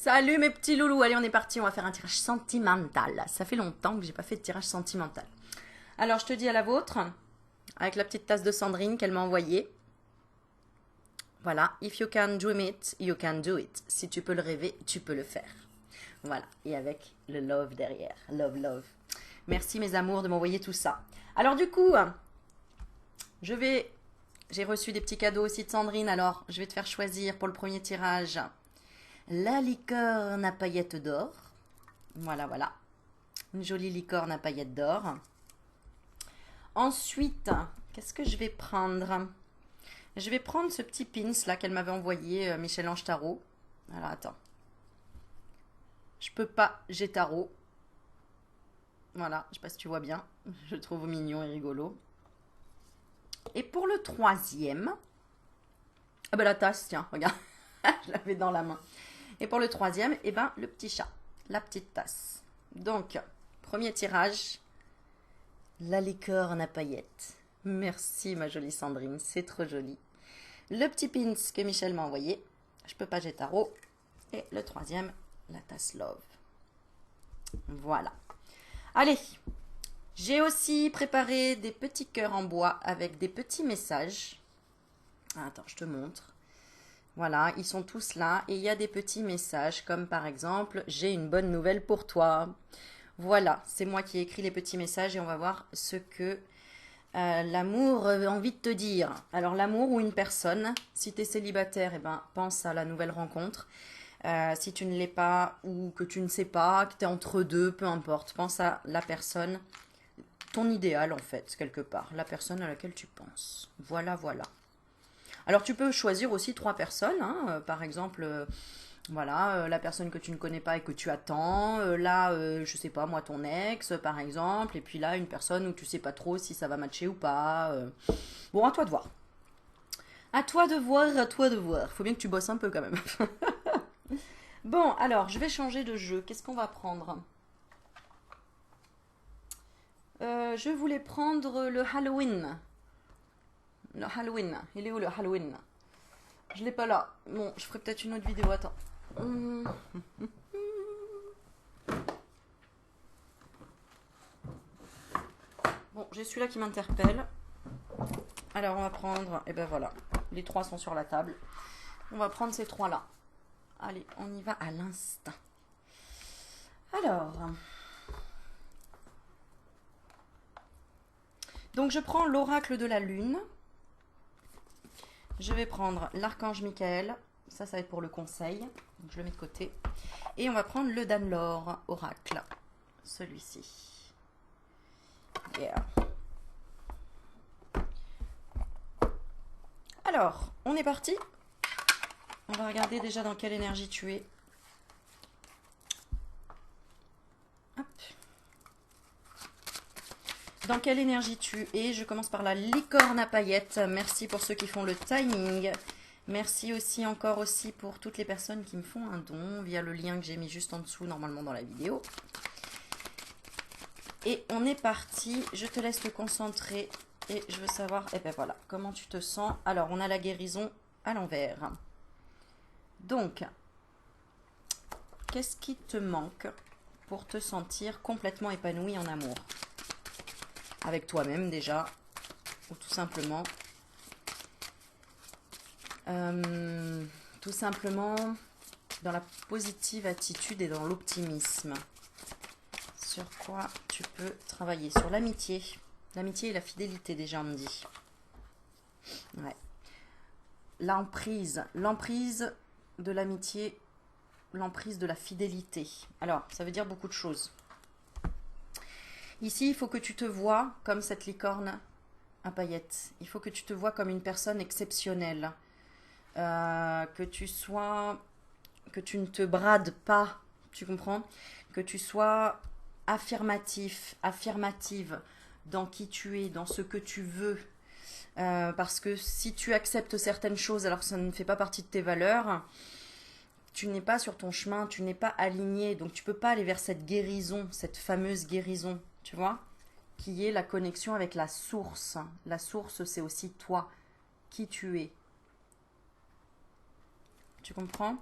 Salut mes petits loulous, allez on est parti, on va faire un tirage sentimental. Ça fait longtemps que j'ai pas fait de tirage sentimental. Alors je te dis à la vôtre, avec la petite tasse de Sandrine qu'elle m'a envoyée. Voilà, if you can dream it, you can do it. Si tu peux le rêver, tu peux le faire. Voilà, et avec le love derrière, love, love. Merci mes amours de m'envoyer tout ça. Alors du coup, j'ai reçu des petits cadeaux aussi de Sandrine, alors je vais te faire choisir pour le premier tirage la licorne à paillettes d'or. Voilà, voilà. Une jolie licorne à paillettes d'or. Ensuite, qu'est-ce que je vais prendre? Je vais prendre ce petit pins là qu'elle m'avait envoyé, Michel-Ange Tarot. Alors attends. Je peux pas, j'ai tarot. Voilà, je sais pas si tu vois bien. Je le trouve mignon et rigolo. Et pour le troisième, ah ben la tasse, tiens, regarde. Je l'avais dans la main. Et pour le troisième, eh ben, le petit chat, la petite tasse. Donc, premier tirage, la licorne à paillettes. Merci ma jolie Sandrine, c'est trop joli. Le petit pins que Michel m'a envoyé, je peux pas, j'ai tarot. Et le troisième, la tasse love. Voilà. Allez, j'ai aussi préparé des petits cœurs en bois avec des petits messages. Attends, je te montre. Voilà, ils sont tous là et il y a des petits messages comme par exemple « J'ai une bonne nouvelle pour toi ». Voilà, c'est moi qui ai écrit les petits messages et on va voir ce que l'amour a envie de te dire. Alors l'amour ou une personne, si tu es célibataire, eh ben, pense à la nouvelle rencontre. Si tu ne l'es pas ou que tu ne sais pas, que tu es entre deux, peu importe, pense à la personne, ton idéal en fait, quelque part, la personne à laquelle tu penses. Voilà, voilà. Alors tu peux choisir aussi 3 personnes, hein, par exemple, voilà, la personne que tu ne connais pas et que tu attends, là, je sais pas, moi ton ex, par exemple, et puis là, une personne où tu sais pas trop si ça va matcher ou pas. Bon, à toi de voir. À toi de voir, à toi de voir. Faut bien que tu bosses un peu quand même. Bon, alors, je vais changer de jeu. Qu'est-ce qu'on va prendre? Je voulais prendre le Halloween. Le Halloween. Il est où le Halloween? Je l'ai pas là. Bon, je ferai peut-être une autre vidéo. Attends. Bon, j'ai celui-là qui m'interpelle. Alors, on va prendre... Et ben voilà. Les 3 sont sur la table. On va prendre ces 3-là. Allez, on y va à l'instinct. Alors... Donc, je prends l'oracle de la lune. Je vais prendre l'archange Michael. Ça va être pour le conseil. Donc, je le mets de côté. Et on va prendre le Danelore oracle. Celui-ci. Yeah. Alors, on est parti. On va regarder déjà dans quelle énergie tu es. Hop. Dans quelle énergie tu es? Je commence par la licorne à paillettes. Merci pour ceux qui font le timing. Merci aussi encore aussi pour toutes les personnes qui me font un don via le lien que j'ai mis juste en dessous normalement dans la vidéo. Et on est parti. Je te laisse te concentrer et je veux savoir, et ben voilà, comment tu te sens. Alors, on a la guérison à l'envers. Donc, qu'est-ce qui te manque pour te sentir complètement épanoui en amour? Avec toi-même déjà, ou tout simplement dans la positive attitude et dans l'optimisme. Sur quoi tu peux travailler? Sur l'amitié. L'amitié et la fidélité déjà, on me dit. Ouais. L'emprise de l'amitié, l'emprise de la fidélité. Alors, ça veut dire beaucoup de choses. Ici, il faut que tu te vois comme cette licorne à paillettes. Il faut que tu te vois comme une personne exceptionnelle. Que tu ne te brades pas, tu comprends? Que tu sois affirmative dans qui tu es, dans ce que tu veux. Parce que si tu acceptes certaines choses alors que ça ne fait pas partie de tes valeurs, tu n'es pas sur ton chemin, tu n'es pas aligné, donc tu peux pas aller vers cette guérison, cette fameuse guérison, tu vois, qui est la connexion avec la source. La source, c'est aussi toi, qui tu es. Tu comprends?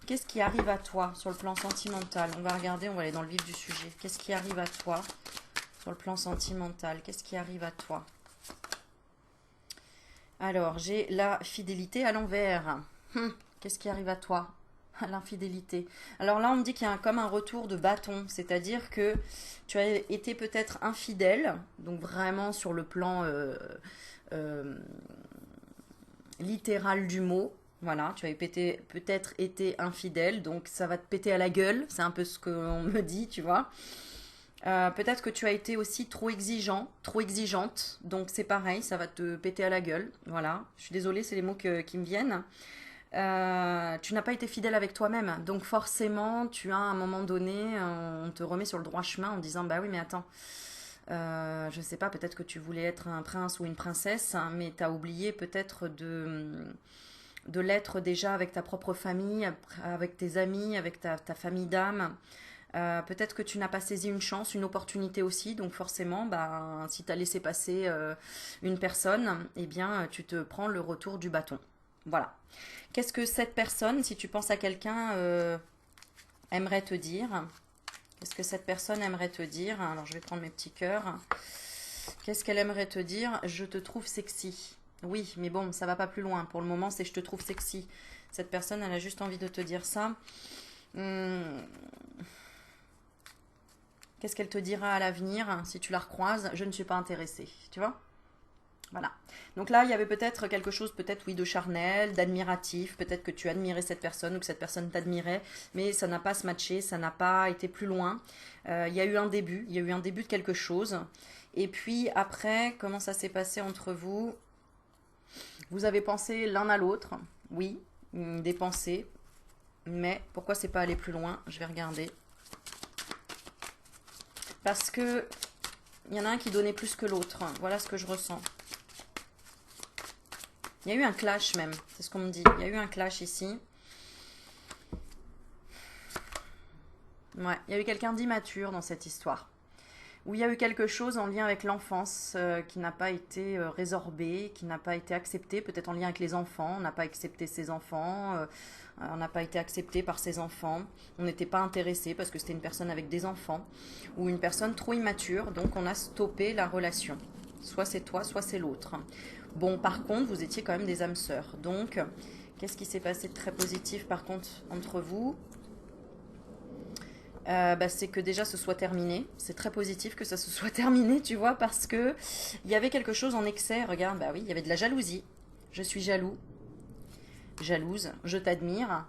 Qu'est-ce qui arrive à toi sur le plan sentimental? On va regarder, on va aller dans le vif du sujet. Qu'est-ce qui arrive à toi sur le plan sentimental? Qu'est-ce qui arrive à toi? Alors, j'ai la fidélité à l'envers. Qu'est-ce qui arrive à toi? À l'infidélité. Alors là, on me dit qu'il y a comme un retour de bâton. C'est-à-dire que tu as été peut-être infidèle. Donc vraiment sur le plan euh, littéral du mot. Voilà, tu avais peut-être été infidèle. Donc ça va te péter à la gueule. C'est un peu ce qu'on me dit, tu vois. Peut-être que tu as été aussi trop exigeant, trop exigeante, donc c'est pareil, ça va te péter à la gueule. Voilà, je suis désolée, c'est les mots qui me viennent. Tu n'as pas été fidèle avec toi-même, donc forcément, tu as à un moment donné, on te remet sur le droit chemin en disant bah oui, mais attends, je sais pas, peut-être que tu voulais être un prince ou une princesse, hein, mais tu as oublié peut-être de l'être déjà avec ta propre famille, avec tes amis, avec ta famille d'âme. Peut-être que tu n'as pas saisi une chance, une opportunité aussi, donc forcément, bah, si tu as laissé passer une personne, eh bien, tu te prends le retour du bâton. Voilà. Qu'est-ce que cette personne, si tu penses à quelqu'un, aimerait te dire? Qu'est-ce que cette personne aimerait te dire? Alors, je vais prendre mes petits cœurs. Qu'est-ce qu'elle aimerait te dire? Je te trouve sexy. Oui, mais bon, ça va pas plus loin. Pour le moment, c'est je te trouve sexy. Cette personne, elle a juste envie de te dire ça. Qu'est-ce qu'elle te dira à l'avenir si tu la recroises? Je ne suis pas intéressée, tu vois? Voilà. Donc là, il y avait peut-être quelque chose, peut-être oui, de charnel, d'admiratif. Peut-être que tu admirais cette personne ou que cette personne t'admirait, mais ça n'a pas se matché, ça n'a pas été plus loin. Il y a eu un début, il y a eu un début de quelque chose. Et puis après, comment ça s'est passé entre vous? Vous avez pensé l'un à l'autre, oui, des pensées, mais pourquoi c'est pas allé plus loin? Je vais regarder. Parce que il y en a un qui donnait plus que l'autre. Voilà ce que je ressens. Il y a eu un clash même, c'est ce qu'on me dit. Il y a eu un clash ici. Ouais, il y a eu quelqu'un d'immature dans cette histoire. Où il y a eu quelque chose en lien avec l'enfance qui n'a pas été résorbé, qui n'a pas été accepté, peut-être en lien avec les enfants. On n'a pas accepté ses enfants, on n'a pas été accepté par ses enfants. On n'était pas intéressé parce que c'était une personne avec des enfants ou une personne trop immature, donc on a stoppé la relation. Soit c'est toi, soit c'est l'autre. Bon, par contre, vous étiez quand même des âmes sœurs. Donc, qu'est-ce qui s'est passé de très positif par contre entre vous? C'est que déjà ce soit terminé. C'est très positif que ça se soit terminé, tu vois, parce que il y avait quelque chose en excès. Regarde, bah oui, il y avait de la jalousie. Je suis jaloux, jalouse, je t'admire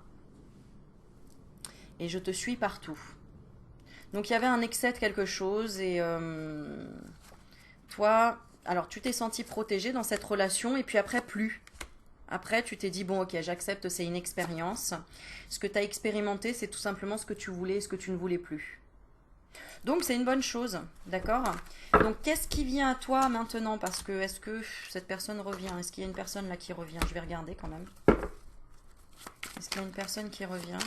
et je te suis partout. Donc il y avait un excès de quelque chose et toi, alors tu t'es senti protégé dans cette relation et puis après plus. Après, tu t'es dit, bon, ok, j'accepte, c'est une expérience. Ce que tu as expérimenté, c'est tout simplement ce que tu voulais et ce que tu ne voulais plus. Donc, c'est une bonne chose, d'accord? Donc, qu'est-ce qui vient à toi maintenant? Parce que, est-ce que cette personne revient? Est-ce qu'il y a une personne là qui revient? Je vais regarder quand même. Est-ce qu'il y a une personne qui revient?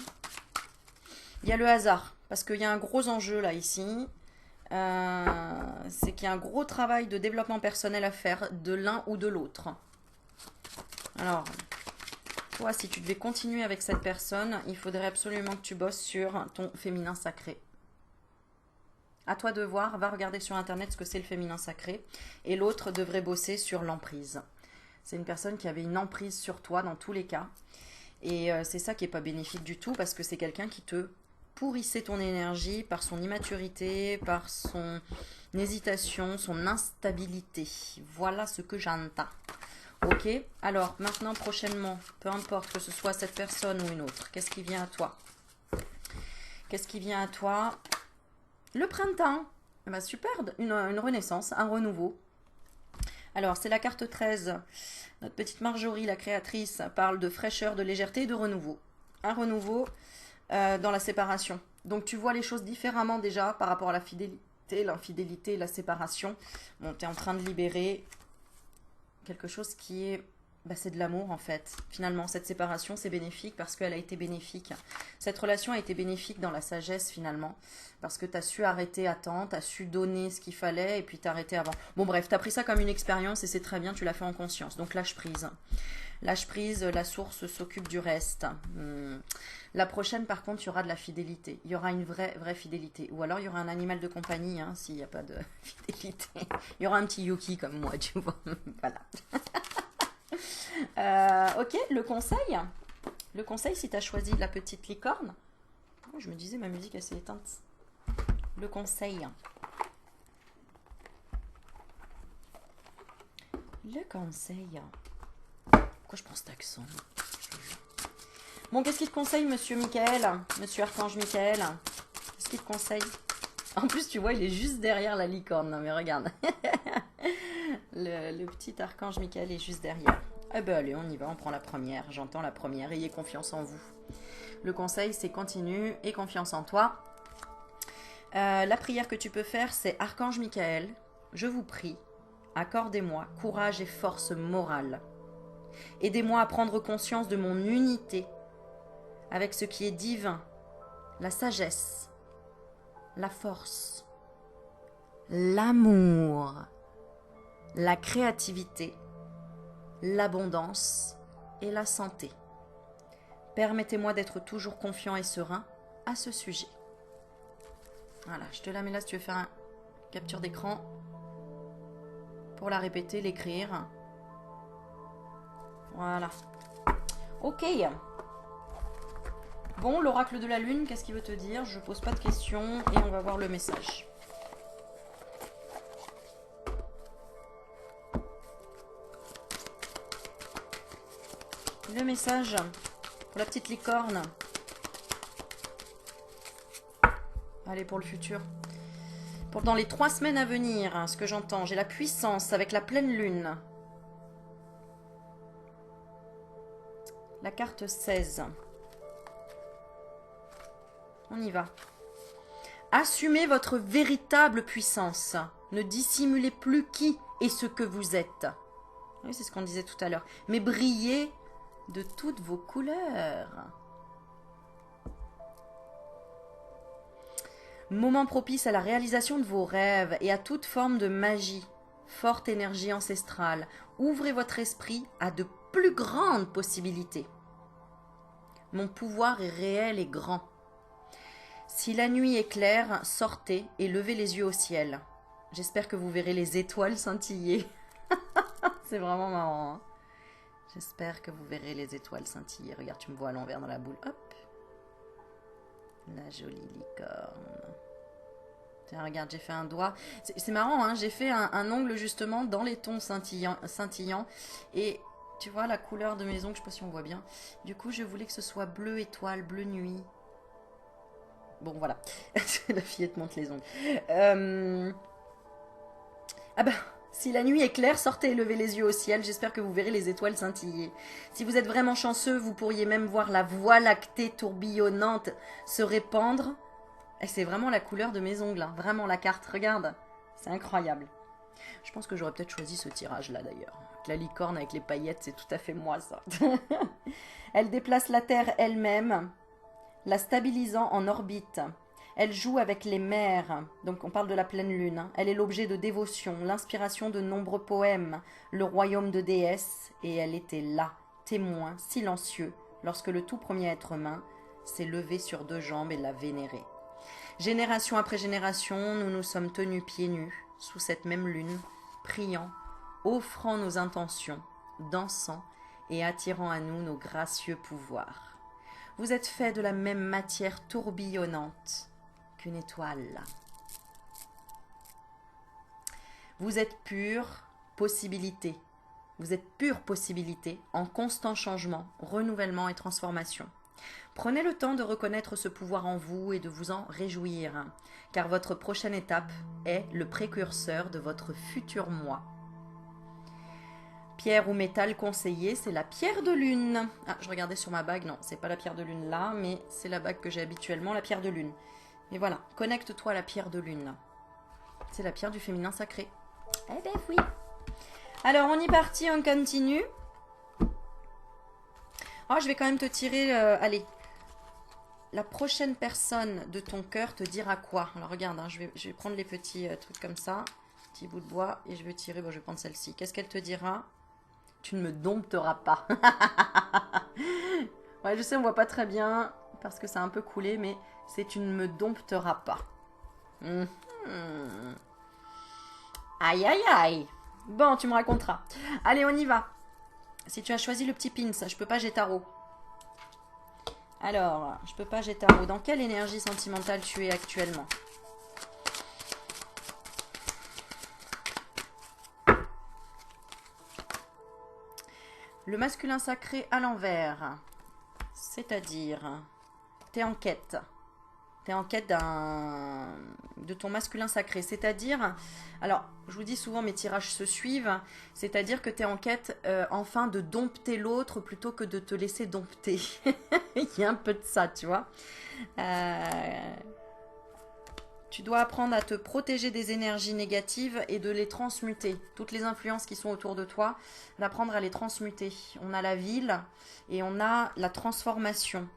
Il y a le hasard, parce qu'il y a un gros enjeu là, ici. C'est qu'il y a un gros travail de développement personnel à faire de l'un ou de l'autre. Alors, toi, si tu devais continuer avec cette personne, il faudrait absolument que tu bosses sur ton féminin sacré. À toi de voir, va regarder sur internet ce que c'est le féminin sacré. Et l'autre devrait bosser sur l'emprise. C'est une personne qui avait une emprise sur toi dans tous les cas. Et c'est ça qui n'est pas bénéfique du tout parce que c'est quelqu'un qui te pourrissait ton énergie par son immaturité, par son hésitation, son instabilité. Voilà ce que j'entends. Ok, alors maintenant prochainement, peu importe que ce soit cette personne ou une autre, qu'est-ce qui vient à toi? Qu'est-ce qui vient à toi? Le printemps, bah, super, une renaissance, un renouveau. Alors c'est la carte 13, notre petite Marjorie, la créatrice, parle de fraîcheur, de légèreté et de renouveau. Un renouveau dans la séparation. Donc tu vois les choses différemment déjà par rapport à la fidélité, l'infidélité, la séparation. Bon, tu es en train de libérer quelque chose qui est, bah, c'est de l'amour en fait. Finalement, cette séparation, c'est bénéfique parce qu'elle a été bénéfique. Cette relation a été bénéfique dans la sagesse finalement, parce que tu as su arrêter à temps, tu as su donner ce qu'il fallait et puis t'arrêter avant. Bon bref, tu as pris ça comme une expérience et c'est très bien, tu l'as fait en conscience. Donc lâche prise. Lâche prise, la source s'occupe du reste. La prochaine, par contre, il y aura de la fidélité. Il y aura une vraie fidélité. Ou alors, il y aura un animal de compagnie, hein, s'il n'y a pas de fidélité. Il y aura un petit Yuki comme moi, tu vois. Voilà. Ok, le conseil. Le conseil, si tu as choisi la petite licorne. Oh, je me disais, ma musique, elle s'est éteinte. Le conseil. Le conseil. Pourquoi je prends cet accent? Bon, qu'est-ce qu'il te conseille, monsieur Michael? Monsieur Archange Michael? Qu'est-ce qu'il te conseille? En plus, tu vois, il est juste derrière la licorne. Non, mais regarde. Le petit Archange Michael est juste derrière. Eh ben, allez, on y va, on prend la première. J'entends la première. Ayez confiance en vous. Le conseil, c'est continue et confiance en toi. La prière que tu peux faire, c'est Archange Michael, je vous prie, accordez-moi courage et force morale. Aidez-moi à prendre conscience de mon unité avec ce qui est divin, la sagesse, la force, l'amour, la créativité, l'abondance et la santé. Permettez-moi d'être toujours confiant et serein à ce sujet. Voilà, je te la mets là si tu veux faire une capture d'écran pour la répéter, l'écrire. Voilà. Ok. Bon, l'oracle de la lune, qu'est-ce qu'il veut te dire? Je pose pas de questions et on va voir le message. Le message pour la petite licorne. Allez, pour le futur. Pour dans les 3 semaines à venir, ce que j'entends, j'ai la puissance avec la pleine lune. La carte 16. On y va. Assumez votre véritable puissance. Ne dissimulez plus qui et ce que vous êtes. Oui, c'est ce qu'on disait tout à l'heure. Mais brillez de toutes vos couleurs. Moment propice à la réalisation de vos rêves et à toute forme de magie. Forte énergie ancestrale. Ouvrez votre esprit à de plus grandes possibilités. Mon pouvoir est réel et grand. Si la nuit est claire, sortez et levez les yeux au ciel. J'espère que vous verrez les étoiles scintiller. C'est vraiment marrant. Hein, j'espère que vous verrez les étoiles scintiller. Regarde, tu me vois à l'envers dans la boule. Hop. La jolie licorne. Tiens, regarde, j'ai fait un doigt. C'est marrant, hein, j'ai fait un ongle justement dans les tons scintillants. Et tu vois la couleur de mes ongles, je sais pas si on voit bien. Du coup, je voulais que ce soit bleu étoile, bleu nuit. Bon, voilà. La fillette monte les ongles. Ah bah, si la nuit est claire, sortez et levez les yeux au ciel. J'espère que vous verrez les étoiles scintiller. Si vous êtes vraiment chanceux, vous pourriez même voir la voie lactée tourbillonnante se répandre. Et c'est vraiment la couleur de mes ongles. Hein. Vraiment la carte, regarde. C'est incroyable. Je pense que j'aurais peut-être choisi ce tirage-là d'ailleurs. La licorne avec les paillettes, c'est tout à fait moi ça. Elle déplace la Terre elle-même, la stabilisant en orbite. Elle joue avec les mers, donc on parle de la pleine lune. Hein. Elle est l'objet de dévotion, l'inspiration de nombreux poèmes, le royaume de déesses, et elle était là, témoin, silencieux, lorsque le tout premier être humain s'est levé sur 2 jambes et l'a vénéré. Génération après génération, nous nous sommes tenus pieds nus, sous cette même lune, priant, offrant nos intentions, dansant et attirant à nous nos gracieux pouvoirs. Vous êtes faits de la même matière tourbillonnante qu'une étoile. Vous êtes pure possibilité. Vous êtes pure possibilité en constant changement, renouvellement et transformation. Prenez le temps de reconnaître ce pouvoir en vous et de vous en réjouir, car votre prochaine étape est le précurseur de votre futur moi. Pierre ou métal conseillé, c'est la pierre de lune. Ah, je regardais sur ma bague, non, c'est pas la pierre de lune là, mais c'est la bague que j'ai habituellement, la pierre de lune. Et voilà, connecte-toi à la pierre de lune. C'est la pierre du féminin sacré. Eh ben oui. Alors, on y partit, on continue. Oh, je vais quand même te tirer, allez. La prochaine personne de ton cœur te dira quoi? Alors regarde, hein, je vais prendre les petits trucs comme ça, petit bout de bois, et je vais tirer, bon, je vais prendre celle-ci. Qu'est-ce qu'elle te dira? Tu ne me dompteras pas. Ouais, je sais, on voit pas très bien parce que c'est un peu coulé, mais c'est tu ne me dompteras pas. Mhm. Aïe, aïe, aïe. Bon, tu me raconteras. Allez, on y va. Si tu as choisi le petit pins, je peux pas j'ai tarot. Alors, je peux pas j'ai tarot. Dans quelle énergie sentimentale tu es actuellement? Le masculin sacré à l'envers. C'est-à-dire, t'es en quête. T'es en quête de ton masculin sacré. C'est-à-dire, alors, je vous dis souvent, mes tirages se suivent. C'est-à-dire que t'es en quête, enfin, de dompter l'autre plutôt que de te laisser dompter. Il y a un peu de ça, tu vois. Tu dois apprendre à te protéger des énergies négatives et de les transmuter. Toutes les influences qui sont autour de toi, d'apprendre à les transmuter. On a la ville et on a la transformation.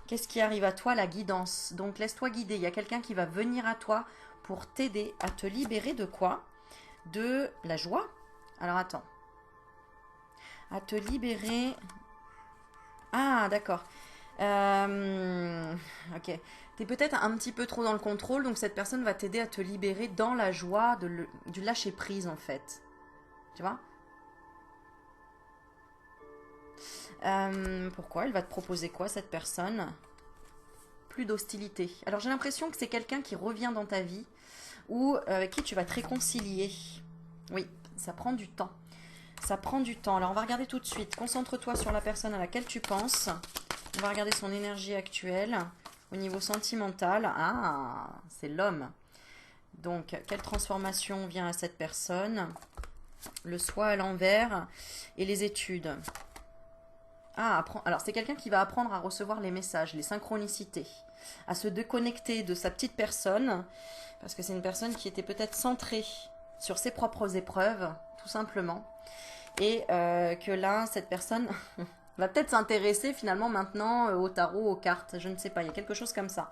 Qu'est-ce qui arrive à toi? La guidance. Donc laisse-toi guider. Il y a quelqu'un qui va venir à toi pour t'aider à te libérer de quoi? De la joie. Alors attends. À te libérer... Ah, d'accord. Ok. T'es peut-être un petit peu trop dans le contrôle, donc cette personne va t'aider à te libérer dans la joie du lâcher prise en fait. Tu vois? Pourquoi? Elle va te proposer quoi cette personne? Plus d'hostilité. Alors j'ai l'impression que c'est quelqu'un qui revient dans ta vie ou avec qui tu vas te réconcilier. Oui, ça prend du temps. Ça prend du temps. Alors on va regarder tout de suite. Concentre-toi sur la personne à laquelle tu penses. On va regarder son énergie actuelle. Au niveau sentimental, ah, c'est l'homme. Donc, quelle transformation vient à cette personne? Le soi à l'envers et les études. Ah, alors c'est quelqu'un qui va apprendre à recevoir les messages, les synchronicités, à se déconnecter de sa petite personne, parce que c'est une personne qui était peut-être centrée sur ses propres épreuves, tout simplement. Et que là, cette personne va peut-être s'intéresser finalement maintenant au tarot, aux cartes, je ne sais pas, il y a quelque chose comme ça.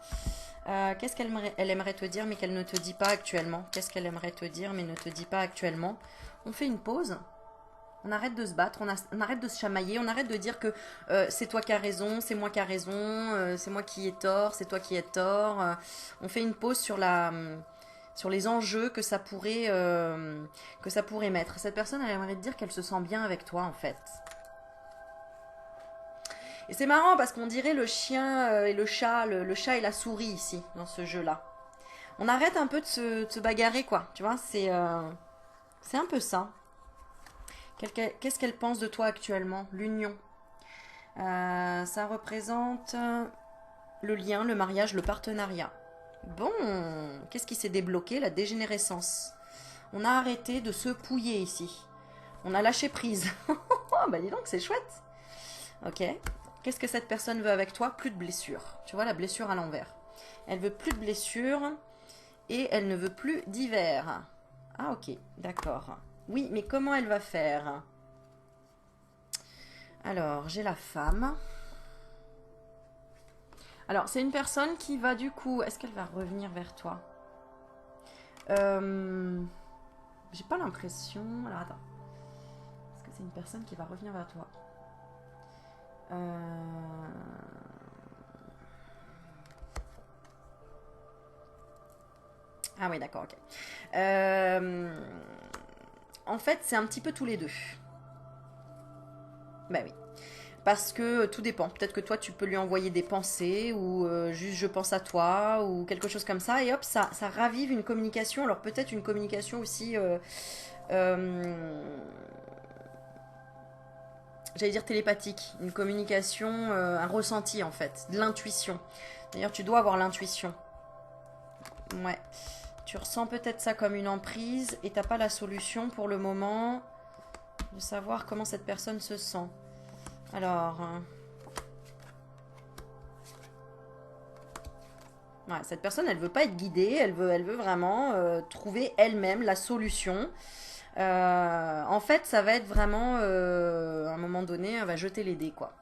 Qu'est-ce qu'elle aimerait te dire mais qu'elle ne te dit pas actuellement? Qu'est-ce qu'elle aimerait te dire mais ne te dit pas actuellement? On fait une pause, on arrête de se battre, on arrête de se chamailler, on arrête de dire que c'est toi qui as raison, c'est moi qui a raison, c'est moi qui ai tort, c'est toi qui as tort. On fait une pause sur sur les enjeux que ça pourrait mettre. Cette personne, elle aimerait te dire qu'elle se sent bien avec toi en fait. Et c'est marrant parce qu'on dirait le chien et le chat et la souris ici, dans ce jeu-là. On arrête un peu de se bagarrer, quoi. Tu vois, c'est un peu ça. Qu'est-ce qu'elle pense de toi actuellement? L'union. Ça représente le lien, le mariage, le partenariat. Bon, qu'est-ce qui s'est débloqué? La dégénérescence. On a arrêté de se pouiller ici. On a lâché prise. Oh, bah dis donc, c'est chouette. Ok. Qu'est-ce que cette personne veut avec toi? Plus de blessures. Tu vois, la blessure à l'envers. Elle veut plus de blessures et elle ne veut plus d'hiver. Ah ok, d'accord. Oui, mais comment elle va faire? Alors, j'ai la femme. Alors, c'est une personne qui va du coup... Est-ce qu'elle va revenir vers toi? J'ai pas l'impression... Alors, attends. Est-ce que c'est une personne qui va revenir vers toi? Ah oui, d'accord, ok. En fait, c'est un petit peu tous les deux. Bah oui. Parce que tout dépend. Peut-être que toi, tu peux lui envoyer des pensées ou juste je pense à toi ou quelque chose comme ça. Et hop, ça ravive une communication. Alors peut-être une communication aussi... j'allais dire télépathique. Une communication, un ressenti en fait. De l'intuition. D'ailleurs, tu dois avoir l'intuition. Ouais. Tu ressens peut-être ça comme une emprise et t'as pas la solution pour le moment de savoir comment cette personne se sent. Alors... ouais, cette personne, elle veut pas être guidée, elle veut vraiment trouver elle-même la solution. En fait, ça va être vraiment, à un moment donné, elle va jeter les dés, quoi.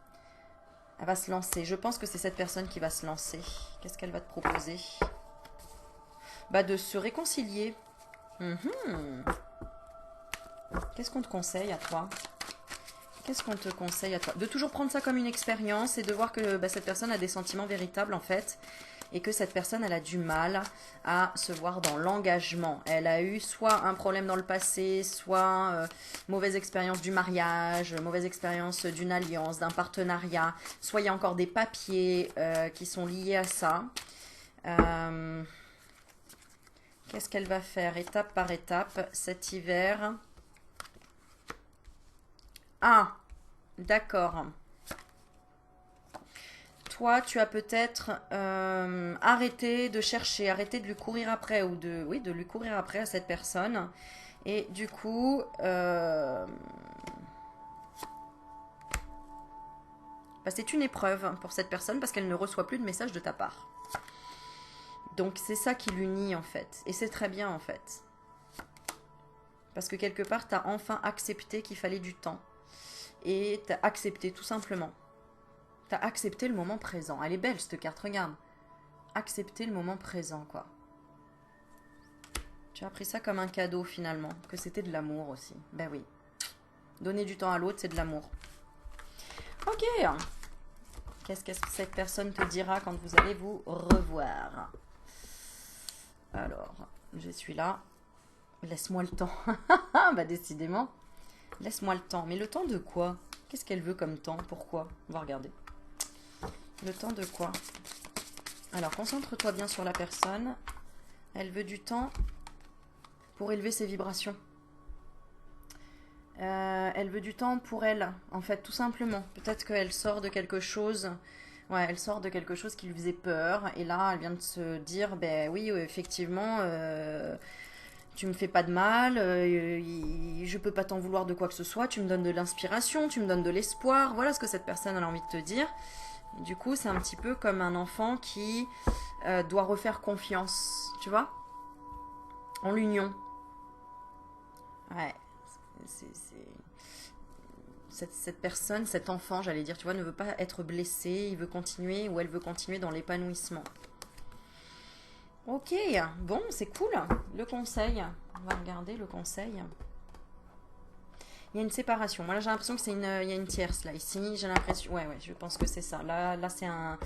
Elle va se lancer. Je pense que c'est cette personne qui va se lancer. Qu'est-ce qu'elle va te proposer? Bah, de se réconcilier. Qu'est-ce qu'on te conseille à toi? Qu'est-ce qu'on te conseille à toi? De toujours prendre ça comme une expérience et de voir que bah, cette personne a des sentiments véritables en fait. Et que cette personne, elle a du mal à se voir dans l'engagement. Elle a eu soit un problème dans le passé, soit mauvaise expérience du mariage, mauvaise expérience d'une alliance, d'un partenariat, soit il y a encore des papiers qui sont liés à ça. Qu'est-ce qu'elle va faire étape par étape cet hiver? Ah, d'accord. Toi, tu as peut-être arrêté de chercher, arrêté de lui courir après, ou de, oui, de lui courir après à cette personne. Et du coup, bah, c'est une épreuve pour cette personne parce qu'elle ne reçoit plus de messages de ta part. Donc c'est ça qui l'unit en fait. Et c'est très bien en fait. Parce que quelque part, tu as enfin accepté qu'il fallait du temps. Et tu as accepté tout simplement. T'as accepté le moment présent. Elle est belle cette carte, regarde. Accepter le moment présent, quoi. Tu as pris ça comme un cadeau finalement. Que c'était de l'amour aussi. Ben oui. Donner du temps à l'autre, c'est de l'amour. Ok. Qu'est-ce que cette personne te dira quand vous allez vous revoir? Alors, je suis là. Laisse-moi le temps. Bah décidément. Laisse-moi le temps. Mais le temps de quoi? Qu'est-ce qu'elle veut comme temps? Pourquoi? On va regarder. Le temps de quoi? Alors, concentre-toi bien sur la personne. Elle veut du temps pour élever ses vibrations. Elle veut du temps pour elle, en fait, tout simplement. Peut-être qu'elle sort de quelque chose. Ouais, elle sort de quelque chose qui lui faisait peur. Et là, elle vient de se dire, ben oui, effectivement, tu me fais pas de mal. Je peux pas t'en vouloir de quoi que ce soit. Tu me donnes de l'inspiration, tu me donnes de l'espoir. Voilà ce que cette personne a envie de te dire. Du coup, c'est un petit peu comme un enfant qui doit refaire confiance, tu vois, en l'union. Ouais, cette personne, cet enfant, j'allais dire, tu vois, ne veut pas être blessé, il veut continuer ou elle veut continuer dans l'épanouissement. Ok, bon, c'est cool. Le conseil, on va regarder le conseil. Il y a une séparation. Moi, là, j'ai l'impression que il y a une tierce, là, ici. J'ai l'impression... Ouais, je pense que c'est ça. Là c'est un...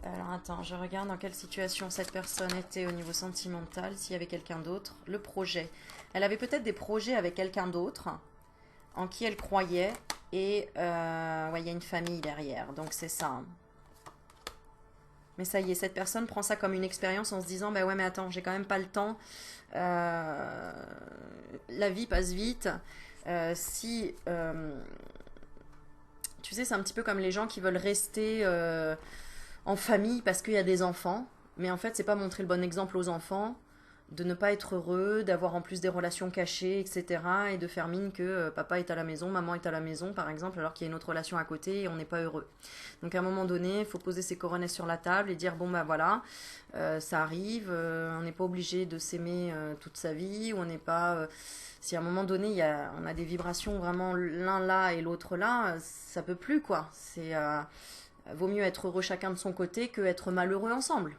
Alors, attends, je regarde dans quelle situation cette personne était au niveau sentimental, s'il y avait quelqu'un d'autre. Le projet. Elle avait peut-être des projets avec quelqu'un d'autre, en qui elle croyait. Et, ouais, il y a une famille derrière. Donc, c'est ça. Mais ça y est, cette personne prend ça comme une expérience en se disant, bah ouais, mais attends, j'ai quand même pas le temps. La vie passe vite. Si tu sais, c'est un petit peu comme les gens qui veulent rester en famille parce qu'il y a des enfants, mais en fait c'est pas montrer le bon exemple aux enfants, de ne pas être heureux, d'avoir en plus des relations cachées, etc. Et de faire mine que papa est à la maison, maman est à la maison par exemple, alors qu'il y a une autre relation à côté et on n'est pas heureux. Donc à un moment donné, il faut poser ses coronets sur la table et dire bon bah voilà, ça arrive, on n'est pas obligé de s'aimer toute sa vie, ou on n'est pas... si à un moment donné, on a des vibrations vraiment l'un là et l'autre là, ça peut plus quoi. Vaut mieux être heureux chacun de son côté que être malheureux ensemble.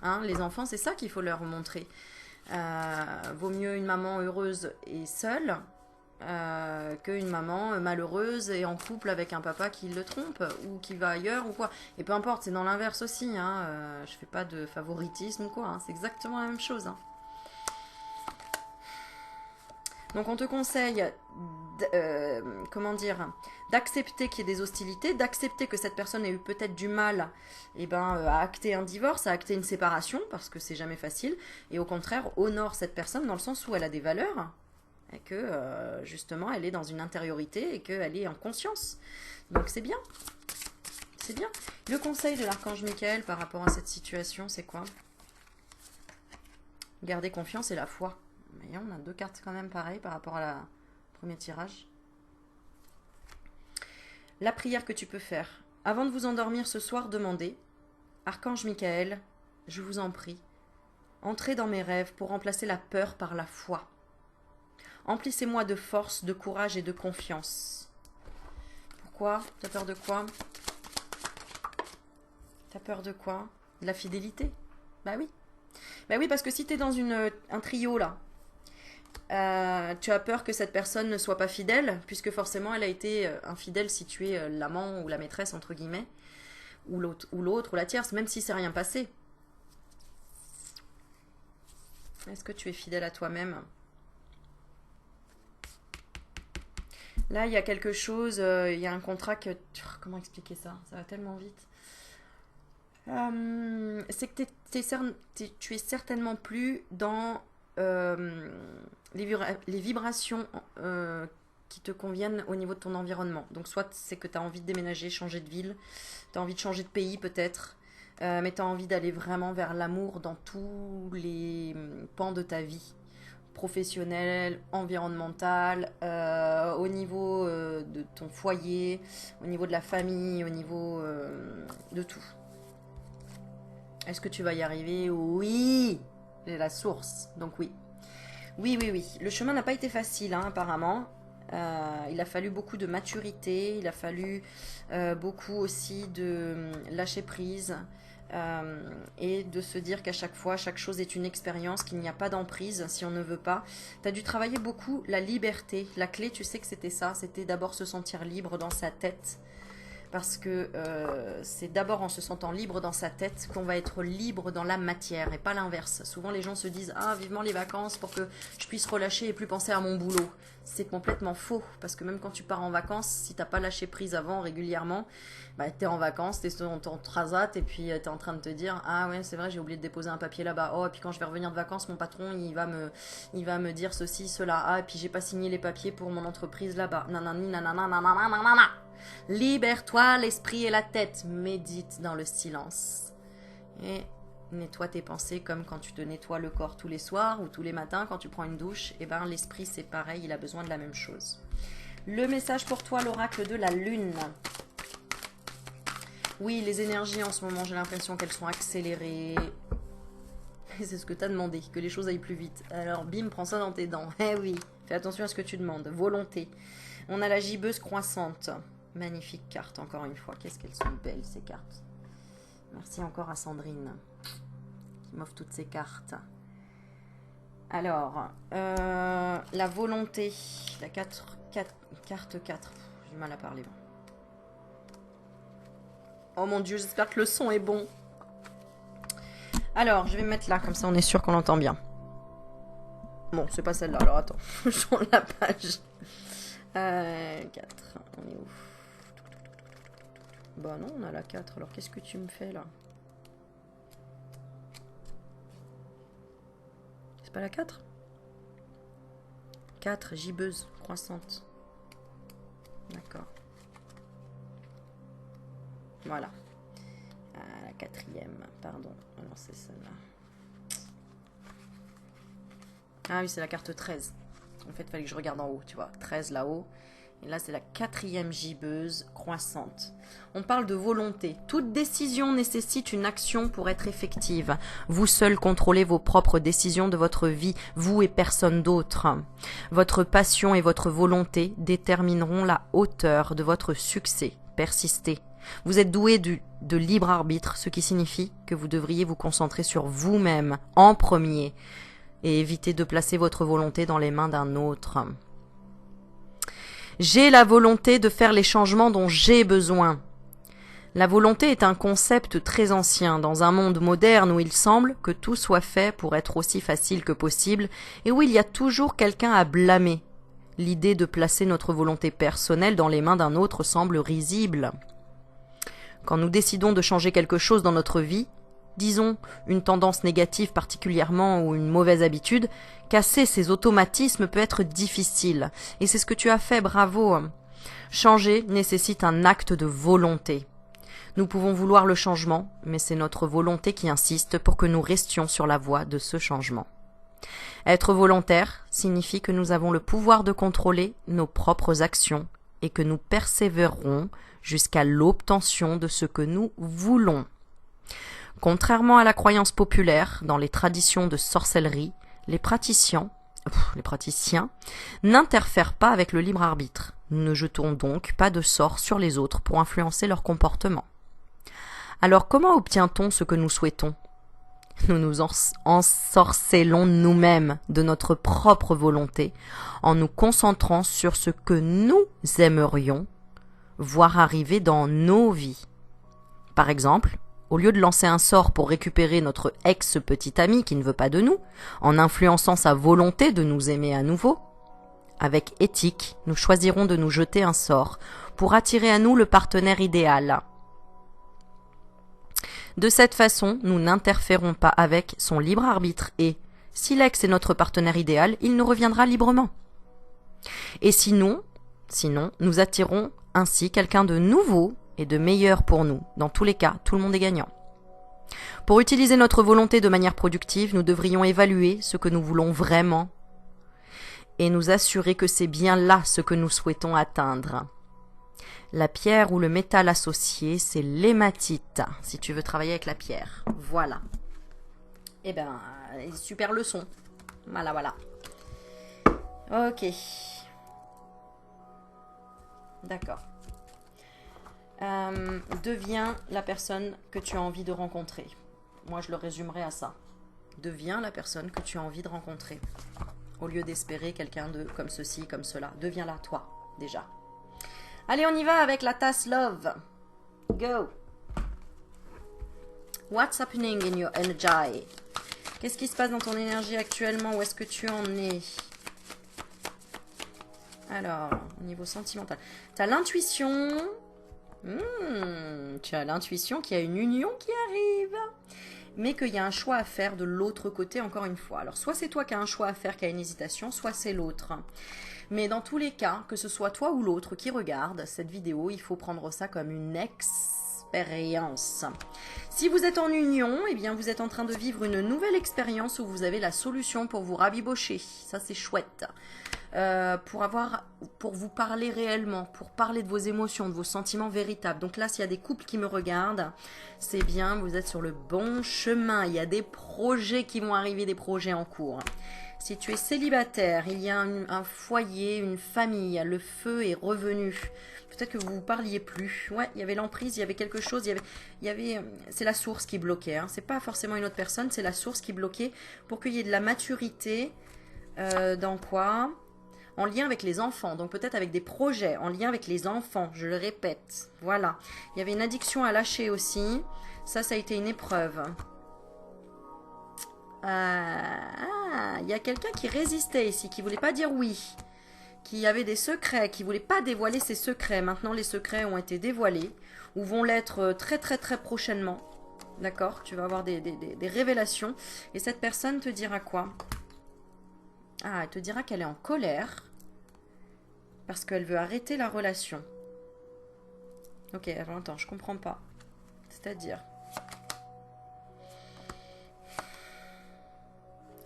Hein, les enfants, c'est ça qu'il faut leur montrer. Vaut mieux une maman heureuse et seule qu'une maman malheureuse et en couple avec un papa qui le trompe ou qui va ailleurs ou quoi. Et peu importe, c'est dans l'inverse aussi. Hein, je fais pas de favoritisme ou quoi. Hein, c'est exactement la même chose. Hein. Donc on te conseille, comment dire, d'accepter qu'il y ait des hostilités, d'accepter que cette personne ait eu peut-être du mal à acter un divorce, à acter une séparation, parce que c'est jamais facile, et au contraire, honore cette personne dans le sens où elle a des valeurs, et que justement elle est dans une intériorité, et qu'elle est en conscience. Donc c'est bien, c'est bien. Le conseil de l'archange Michael par rapport à cette situation, c'est quoi? Garder confiance et la foi. Et on a deux cartes quand même pareilles par rapport à la premier tirage. La prière que tu peux faire. Avant de vous endormir ce soir, demandez, Archange Michael, je vous en prie, entrez dans mes rêves pour remplacer la peur par la foi. Emplissez-moi de force, de courage et de confiance. Pourquoi? T'as peur de quoi? T'as peur de quoi? De la fidélité? Bah oui. Bah oui, parce que si t'es dans un trio là, Tu as peur que cette personne ne soit pas fidèle, puisque forcément elle a été infidèle si tu es l'amant ou la maîtresse, entre guillemets, ou l'autre, ou la tierce, même si c'est rien passé. Est-ce que tu es fidèle à toi-même? Là, il y a quelque chose, il y a un contrat que... Comment expliquer ça? Ça va tellement vite. C'est que tu es certainement plus dans les vibrations qui te conviennent au niveau de ton environnement. Donc soit c'est que tu as envie de déménager, changer de ville, tu as envie de changer de pays peut-être, mais tu as envie d'aller vraiment vers l'amour dans tous les pans de ta vie, professionnelle, environnementale, au niveau de ton foyer, au niveau de la famille, au niveau de tout. Est-ce que tu vas y arriver? Oui, c'est la source, donc oui. Oui, oui, oui. Le chemin n'a pas été facile, hein, apparemment. Il a fallu beaucoup de maturité, il a fallu beaucoup aussi de lâcher prise et de se dire qu'à chaque fois, chaque chose est une expérience, qu'il n'y a pas d'emprise si on ne veut pas. Tu as dû travailler beaucoup la liberté. La clé, tu sais que c'était ça, c'était d'abord se sentir libre dans sa tête. Parce que c'est d'abord en se sentant libre dans sa tête qu'on va être libre dans la matière et pas l'inverse. Souvent les gens se disent « Ah, vivement les vacances pour que je puisse relâcher et plus penser à mon boulot ». C'est complètement faux parce que même quand tu pars en vacances, si tu n'as pas lâché prise avant régulièrement, bah, tu es en vacances, tu es en transat et puis tu es en train de te dire « Ah ouais, c'est vrai, j'ai oublié de déposer un papier là-bas. Oh, et puis quand je vais revenir de vacances, mon patron, il va me dire ceci, cela. Ah, et puis j'ai pas signé les papiers pour mon entreprise là-bas. Nanani, nanana, nanana, nanana. » Libère-toi l'esprit et la tête, médite dans le silence. Et nettoie tes pensées comme quand tu te nettoies le corps tous les soirs ou tous les matins quand tu prends une douche. Et ben l'esprit c'est pareil, il a besoin de la même chose. Le message pour toi, l'oracle de la lune. Oui, les énergies en ce moment, j'ai l'impression qu'elles sont accélérées. Et c'est ce que tu as demandé, que les choses aillent plus vite. Alors bim, prends ça dans tes dents. Eh oui, fais attention à ce que tu demandes. Volonté. On a la gibbeuse croissante. Magnifique carte, encore une fois. Qu'est-ce qu'elles sont belles, ces cartes. Merci encore à Sandrine, qui m'offre toutes ces cartes. Alors, la volonté. La carte 4. J'ai du mal à parler. Oh mon Dieu, j'espère que le son est bon. Alors, je vais me mettre là, comme ça on est sûr qu'on l'entend bien. Bon, c'est pas celle-là, alors attends. Je tourne la page. 4, on est où? Bah non, on a la 4. Alors qu'est-ce que tu me fais là? C'est pas la 4? 4, gibbeuse, croissante. D'accord. Voilà. La 4e, pardon. Alors c'est celle-là. Ah oui, c'est la carte 13. En fait, il fallait que je regarde en haut, tu vois. 13 là-haut. Et là, c'est la 4e gibbeuse croissante. On parle de volonté. Toute décision nécessite une action pour être effective. Vous seul contrôlez vos propres décisions de votre vie, vous et personne d'autre. Votre passion et votre volonté détermineront la hauteur de votre succès. Persistez. Vous êtes doué de libre arbitre, ce qui signifie que vous devriez vous concentrer sur vous-même en premier et éviter de placer votre volonté dans les mains d'un autre. J'ai la volonté de faire les changements dont j'ai besoin. La volonté est un concept très ancien dans un monde moderne où il semble que tout soit fait pour être aussi facile que possible et où il y a toujours quelqu'un à blâmer. L'idée de placer notre volonté personnelle dans les mains d'un autre semble risible. Quand nous décidons de changer quelque chose dans notre vie, disons une tendance négative particulièrement ou une mauvaise habitude, casser ces automatismes peut être difficile. Et c'est ce que tu as fait, bravo. Changer nécessite un acte de volonté. Nous pouvons vouloir le changement, mais c'est notre volonté qui insiste pour que nous restions sur la voie de ce changement. Être volontaire signifie que nous avons le pouvoir de contrôler nos propres actions et que nous persévérerons jusqu'à l'obtention de ce que nous voulons. Contrairement à la croyance populaire, dans les traditions de sorcellerie, les praticiens n'interfèrent pas avec le libre arbitre. Nous ne jetons donc pas de sorts sur les autres pour influencer leur comportement. Alors comment obtient-on ce que nous souhaitons? Nous nous ensorcelons nous-mêmes de notre propre volonté en nous concentrant sur ce que nous aimerions voir arriver dans nos vies. Par exemple, au lieu de lancer un sort pour récupérer notre ex-petit ami qui ne veut pas de nous, en influençant sa volonté de nous aimer à nouveau, avec éthique, nous choisirons de nous jeter un sort pour attirer à nous le partenaire idéal. De cette façon, nous n'interférons pas avec son libre arbitre et, si l'ex est notre partenaire idéal, il nous reviendra librement. Et sinon, nous attirons ainsi quelqu'un de nouveau et de meilleur pour nous. Dans tous les cas, tout le monde est gagnant. Pour utiliser notre volonté de manière productive, nous devrions évaluer ce que nous voulons vraiment et nous assurer que c'est bien là ce que nous souhaitons atteindre. La pierre ou le métal associé, c'est l'hématite, si tu veux travailler avec la pierre. Voilà. Eh ben, super leçon. Voilà, voilà. Ok. D'accord. Deviens la personne que tu as envie de rencontrer. Moi, je le résumerai à ça. Deviens la personne que tu as envie de rencontrer. Au lieu d'espérer quelqu'un de comme ceci, comme cela. Deviens-la, toi, déjà. Allez, on y va avec la tasse Love. Go. What's happening in your energy? Qu'est-ce qui se passe dans ton énergie actuellement? Où est-ce que tu en es? Alors, au niveau sentimental. Tu as l'intuition. Tu as l'intuition qu'il y a une union qui arrive. Mais qu'il y a un choix à faire de l'autre côté, encore une fois. Alors, soit c'est toi qui as un choix à faire, qui a une hésitation, soit c'est l'autre. Mais dans tous les cas, que ce soit toi ou l'autre qui regarde cette vidéo, il faut prendre ça comme une expérience. Si vous êtes en union, eh bien vous êtes en train de vivre une nouvelle expérience où vous avez la solution pour vous rabibocher. Ça, c'est chouette. Pour vous parler réellement, pour parler de vos émotions, de vos sentiments véritables. Donc là, s'il y a des couples qui me regardent, c'est bien, vous êtes sur le bon chemin. Il y a des projets qui vont arriver, des projets en cours. Si tu es célibataire, il y a un foyer, une famille, le feu est revenu. Peut-être que vous ne vous parliez plus. Ouais, il y avait l'emprise, il y avait quelque chose, c'est la source qui bloquait. Hein. C'est pas forcément une autre personne, c'est la source qui bloquait pour qu'il y ait de la maturité. Dans quoi? En lien avec les enfants, donc peut-être avec des projets en lien avec les enfants, je le répète. Voilà. Il y avait une addiction à lâcher aussi. Ça a été une épreuve. Il y a quelqu'un qui résistait ici, qui voulait pas dire oui, qui avait des secrets, qui voulait pas dévoiler ses secrets. Maintenant, les secrets ont été dévoilés, ou vont l'être très très très prochainement. D'accord? Tu vas avoir des révélations. Et cette personne te dira quoi? Ah, elle te dira qu'elle est en colère, parce qu'elle veut arrêter la relation. Ok, alors attends, je comprends pas. C'est-à-dire...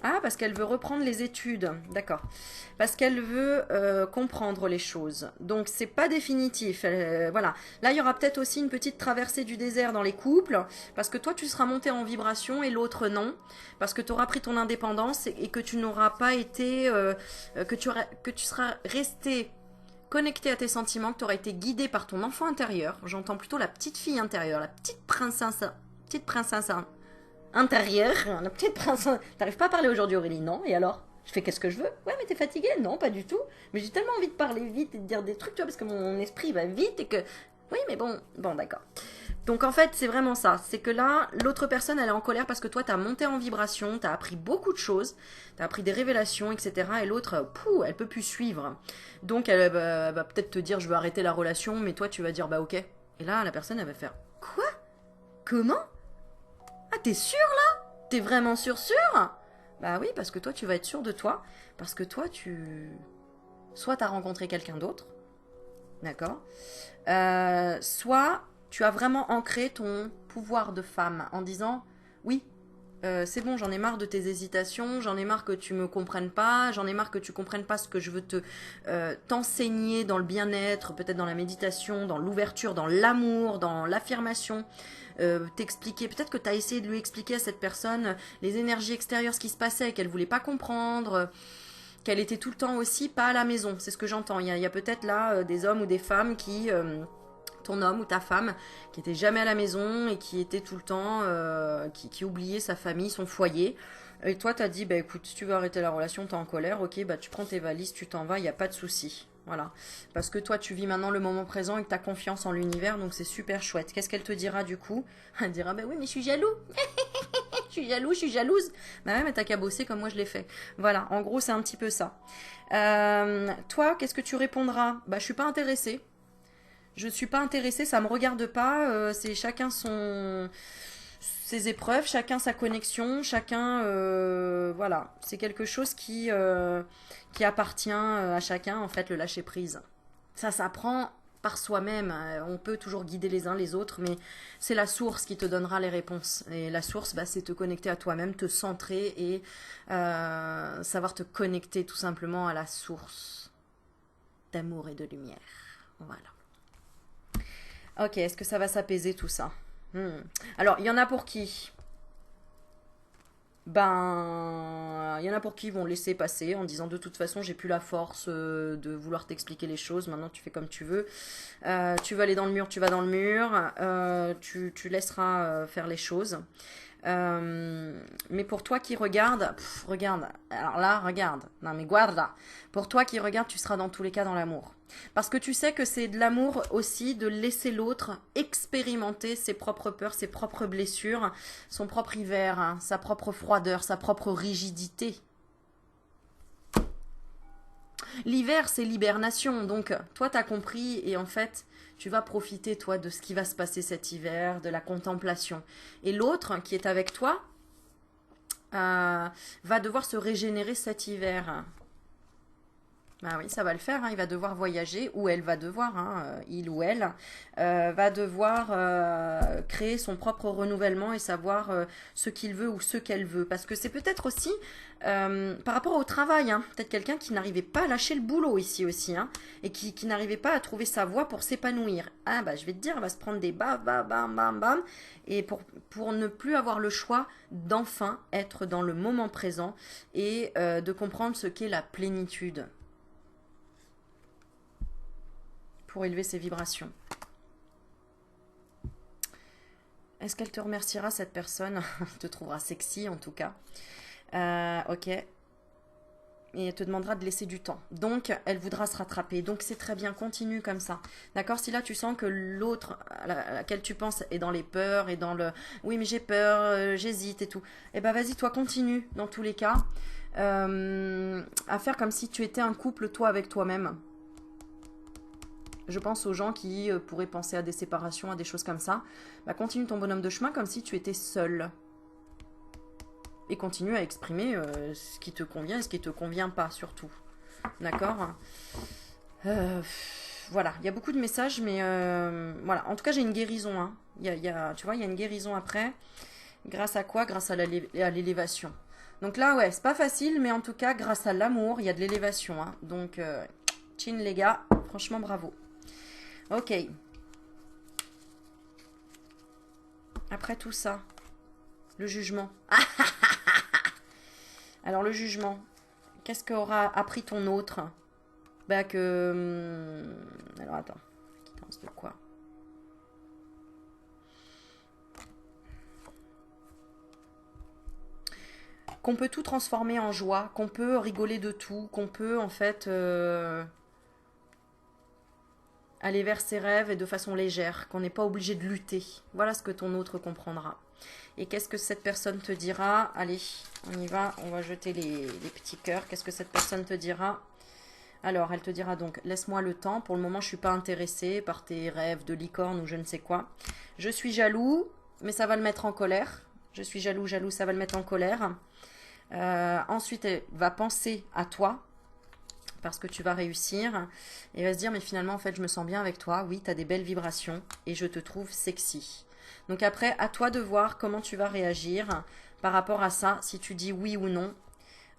Ah, parce qu'elle veut reprendre les études, d'accord. Parce qu'elle veut comprendre les choses. Donc, c'est pas définitif. Voilà. Là, il y aura peut-être aussi une petite traversée du désert dans les couples. Parce que toi, tu seras monté en vibration et l'autre non. Parce que tu auras pris ton indépendance et que tu n'auras pas été... que tu seras resté connecté à tes sentiments, que tu auras été guidé par ton enfant intérieur. J'entends plutôt la petite fille intérieure, la petite princesse intérieure, la petite princesse. T'arrives pas à parler aujourd'hui, Aurélie? Non. Et alors? Je fais qu'est-ce que je veux? Ouais, mais t'es fatiguée? Non, pas du tout. Mais j'ai tellement envie de parler vite et de dire des trucs, tu vois, parce que mon esprit va vite et que... Oui, mais bon, d'accord. Donc en fait, c'est vraiment ça. C'est que là, l'autre personne, elle est en colère parce que toi, t'as monté en vibration, t'as appris beaucoup de choses, t'as appris des révélations, etc. Et l'autre, elle peut plus suivre. Donc elle va peut-être te dire, je veux arrêter la relation, mais toi, tu vas dire, bah ok. Et là, la personne, elle va faire, quoi? Comment? Ah, t'es sûr là? T'es vraiment sûr? Bah oui, parce que toi, tu vas être sûr de toi. Parce que toi, soit t'as rencontré quelqu'un d'autre, d'accord? Soit tu as vraiment ancré ton pouvoir de femme en disant, oui, c'est bon, j'en ai marre de tes hésitations, j'en ai marre que tu me comprennes pas, j'en ai marre que tu comprennes pas ce que je veux t'enseigner dans le bien-être, peut-être dans la méditation, dans l'ouverture, dans l'amour, dans l'affirmation. T'expliquer, peut-être que tu as essayé de lui expliquer à cette personne les énergies extérieures, ce qui se passait, qu'elle voulait pas comprendre, qu'elle était tout le temps aussi pas à la maison, c'est ce que j'entends. Il y a peut-être là des hommes ou des femmes qui ton homme ou ta femme qui était jamais à la maison et qui était tout le temps, qui oubliait sa famille, son foyer. Et toi, t'as dit, bah écoute, si tu veux arrêter la relation, t'es en colère, ok, bah tu prends tes valises, tu t'en vas, il n'y a pas de souci. Voilà. Parce que toi, tu vis maintenant le moment présent et que tu as confiance en l'univers, donc c'est super chouette. Qu'est-ce qu'elle te dira du coup? Elle dira, bah oui, mais je suis jaloux. Je suis jaloux, je suis jalouse. Bah ouais, mais t'as qu'à bosser comme moi je l'ai fait. Voilà, en gros, c'est un petit peu ça. Toi, qu'est-ce que tu répondras? Bah, je suis pas intéressée. Je suis pas intéressée, ça me regarde pas. C'est chacun ses épreuves, chacun sa connexion, chacun, voilà, c'est quelque chose qui appartient à chacun, en fait, le lâcher prise. Ça s'apprend par soi-même. On peut toujours guider les uns les autres, mais c'est la source qui te donnera les réponses. Et la source, bah, c'est te connecter à toi-même, te centrer et savoir te connecter tout simplement à la source d'amour et de lumière. Voilà. Ok, est-ce que ça va s'apaiser tout ça? Alors, il y en a pour qui? Ben, il y en a pour qui vont laisser passer en disant de toute façon j'ai plus la force de vouloir t'expliquer les choses, maintenant tu fais comme tu veux. Tu veux aller dans le mur, tu vas dans le mur, tu laisseras faire les choses. Mais pour toi qui regarde, regarde, alors là, regarde, non mais guarda, pour toi qui regarde, tu seras dans tous les cas dans l'amour. Parce que tu sais que c'est de l'amour aussi de laisser l'autre expérimenter ses propres peurs, ses propres blessures, son propre hiver, hein, sa propre froideur, sa propre rigidité. L'hiver, c'est l'hibernation, donc toi, t'as compris et en fait, tu vas profiter, toi, de ce qui va se passer cet hiver, de la contemplation. Et l'autre, qui est avec toi, va devoir se régénérer cet hiver. Ah oui, ça va le faire, hein, il va devoir voyager, ou elle va devoir, hein, il ou elle, va devoir créer son propre renouvellement et savoir ce qu'il veut ou ce qu'elle veut. Parce que c'est peut-être aussi, par rapport au travail, hein, peut-être quelqu'un qui n'arrivait pas à lâcher le boulot ici aussi, hein, et qui n'arrivait pas à trouver sa voie pour s'épanouir. Ah bah je vais te dire, elle va se prendre des bam, bam, bam, bam, bam, et pour ne plus avoir le choix d'enfin être dans le moment présent et de comprendre ce qu'est la plénitude. Pour élever ses vibrations. Est-ce qu'elle te remerciera, cette personne? Elle te trouvera sexy, en tout cas. Ok. Et elle te demandera de laisser du temps. Donc, elle voudra se rattraper. Donc, c'est très bien. Continue comme ça. D'accord? Si là, tu sens que l'autre à laquelle tu penses est dans les peurs et dans le... Oui, mais j'ai peur, j'hésite et tout. Eh ben, vas-y, toi, continue, dans tous les cas. À faire comme si tu étais un couple, toi, avec toi-même. Je pense aux gens qui pourraient penser à des séparations, à des choses comme ça. Bah, continue ton bonhomme de chemin comme si tu étais seul. Et continue à exprimer ce qui te convient et ce qui te convient pas, surtout. D'accord? Voilà, il y a beaucoup de messages, mais voilà. En tout cas, j'ai une guérison. Hein. Tu vois, il y a une guérison après. Grâce à quoi? Grâce à l'élévation. Donc là, ouais, c'est pas facile, mais en tout cas, grâce à l'amour, il y a de l'élévation. Hein. Donc, chin les gars, franchement, bravo. Ok. Après tout ça, le jugement. Alors le jugement, qu'est-ce qu'aura appris ton autre? Bah que... Alors attends, quittance de quoi? Qu'on peut tout transformer en joie, qu'on peut rigoler de tout, qu'on peut en fait... aller vers ses rêves et de façon légère, qu'on n'est pas obligé de lutter. Voilà ce que ton autre comprendra. Et qu'est-ce que cette personne te dira? Allez, on y va, on va jeter les petits cœurs. Qu'est-ce que cette personne te dira? Alors, elle te dira donc, laisse-moi le temps. Pour le moment, je ne suis pas intéressée par tes rêves de licorne ou je ne sais quoi. Je suis jaloux, mais ça va le mettre en colère. Je suis jaloux, ça va le mettre en colère. Ensuite, elle va penser à toi, parce que tu vas réussir, et va se dire, mais finalement, en fait, je me sens bien avec toi, oui, tu as des belles vibrations, et je te trouve sexy. Donc après, à toi de voir comment tu vas réagir par rapport à ça, si tu dis oui ou non,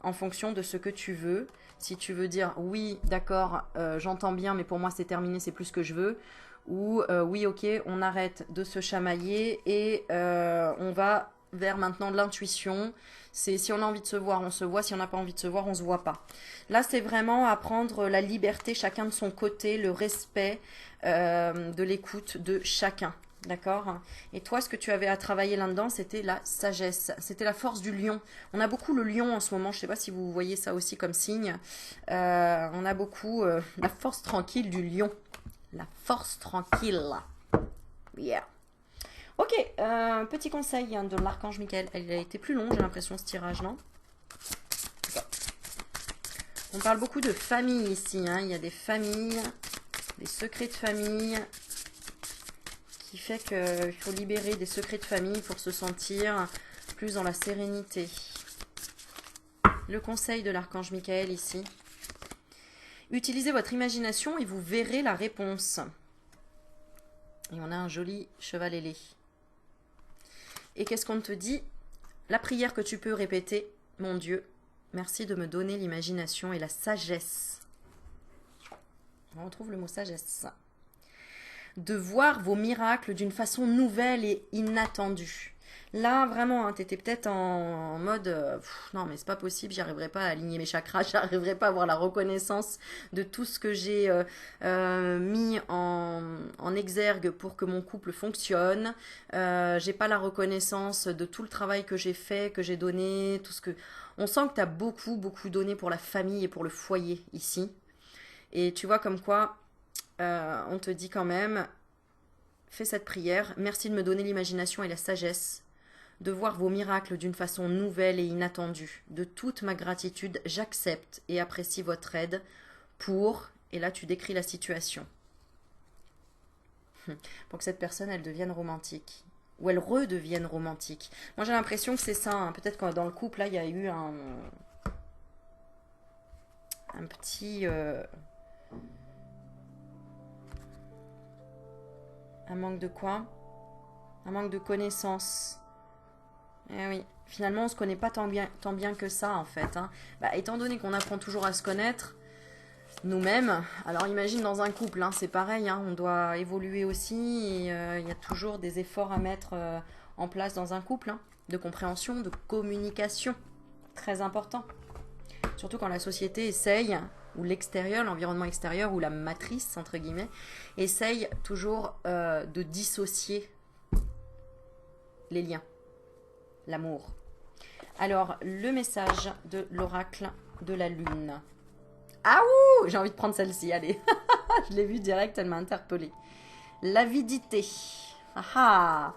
en fonction de ce que tu veux. Si tu veux dire, oui, d'accord, j'entends bien, mais pour moi, c'est terminé, c'est plus ce que je veux, ou oui, ok, on arrête de se chamailler, et on va vers maintenant de l'intuition. C'est si on a envie de se voir, on se voit. Si on n'a pas envie de se voir, on se voit pas. Là, c'est vraiment apprendre la liberté, chacun de son côté, le respect de l'écoute de chacun. D'accord? Et toi, ce que tu avais à travailler là-dedans, c'était la sagesse. C'était la force du lion. On a beaucoup le lion en ce moment. Je ne sais pas si vous voyez ça aussi comme signe. On a beaucoup la force tranquille du lion. La force tranquille. Yeah. Ok, petit conseil de l'archange Michael. Elle a été plus long, j'ai l'impression, ce tirage, non? On parle beaucoup de famille ici. Hein. Il y a des familles, des secrets de famille, qui fait qu'il faut libérer des secrets de famille pour se sentir plus dans la sérénité. Le conseil de l'archange Michael ici. Utilisez votre imagination et vous verrez la réponse. Et on a un joli cheval ailé. Et qu'est-ce qu'on te dit? La prière que tu peux répéter, mon Dieu, merci de me donner l'imagination et la sagesse. On retrouve le mot sagesse. De voir vos miracles d'une façon nouvelle et inattendue. Là, vraiment, hein, tu étais peut-être en mode non, mais c'est pas possible, j'y arriverai pas à aligner mes chakras, j'arriverai pas à avoir la reconnaissance de tout ce que j'ai mis en exergue pour que mon couple fonctionne. J'ai pas la reconnaissance de tout le travail que j'ai fait, que j'ai donné, tout ce que. On sent que tu as beaucoup, beaucoup donné pour la famille et pour le foyer ici. Et tu vois comme quoi. On te dit quand même, fais cette prière, merci de me donner l'imagination et la sagesse, de voir vos miracles d'une façon nouvelle et inattendue. De toute ma gratitude, j'accepte et apprécie votre aide pour, et là tu décris la situation, pour que cette personne, elle devienne romantique, ou elle redevienne romantique. Moi j'ai l'impression que c'est ça, hein. Peut-être que dans le couple, là, il y a eu un petit... Un manque de quoi? Un manque de connaissances. Eh oui, finalement, on ne se connaît pas tant bien que ça, en fait. Hein. Bah, étant donné qu'on apprend toujours à se connaître, nous-mêmes, alors imagine dans un couple, hein, c'est pareil, hein, on doit évoluer aussi, et il y a toujours des efforts à mettre en place dans un couple, hein, de compréhension, de communication. Très important. Surtout quand la société essaye, ou l'extérieur, l'environnement extérieur, ou la matrice, entre guillemets, essaye toujours de dissocier les liens, l'amour. Alors, le message de l'oracle de la lune. Ah ouh, j'ai envie de prendre celle-ci, allez. Je l'ai vue direct, elle m'a interpellée. L'avidité. Ah ah.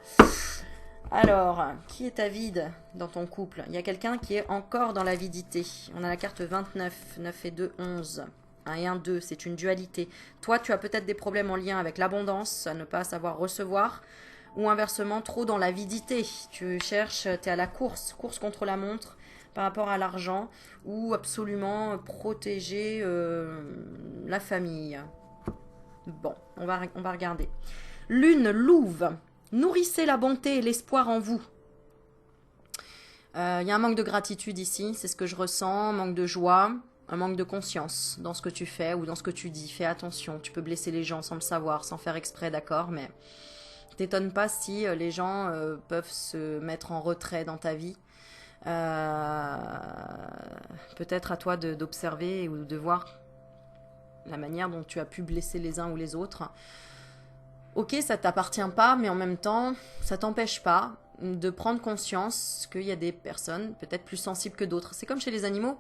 Alors, qui est avide dans ton couple? Il y a quelqu'un qui est encore dans l'avidité. On a la carte 29, 9 et 2, 11. 1 et 1, 2, c'est une dualité. Toi, tu as peut-être des problèmes en lien avec l'abondance, à ne pas savoir recevoir, ou inversement, trop dans l'avidité. Tu cherches, tu es à la course contre la montre par rapport à l'argent, ou absolument protéger la famille. Bon, on va regarder. Lune, louve. Nourrissez la bonté et l'espoir en vous. Y a un manque de gratitude ici, c'est ce que je ressens, un manque de joie, un manque de conscience dans ce que tu fais ou dans ce que tu dis. Fais attention, tu peux blesser les gens sans le savoir, sans faire exprès, d'accord, mais t'étonne pas si les gens peuvent se mettre en retrait dans ta vie. Peut-être à toi d'observer ou de voir la manière dont tu as pu blesser les uns ou les autres. Ok, ça t'appartient pas, mais en même temps, ça t'empêche pas de prendre conscience qu'il y a des personnes peut-être plus sensibles que d'autres. C'est comme chez les animaux.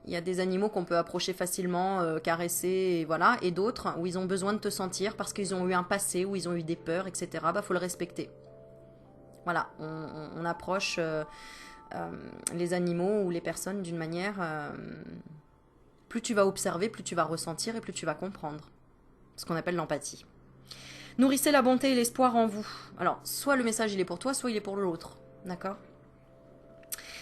Il y a des animaux qu'on peut approcher facilement, caresser, et voilà, et d'autres où ils ont besoin de te sentir parce qu'ils ont eu un passé, où ils ont eu des peurs, etc. Bah, faut le respecter. Voilà, on approche les animaux ou les personnes d'une manière... plus tu vas observer, plus tu vas ressentir et plus tu vas comprendre. Ce qu'on appelle l'empathie. Nourrissez la bonté et l'espoir en vous. Alors, soit le message il est pour toi, soit il est pour l'autre. D'accord?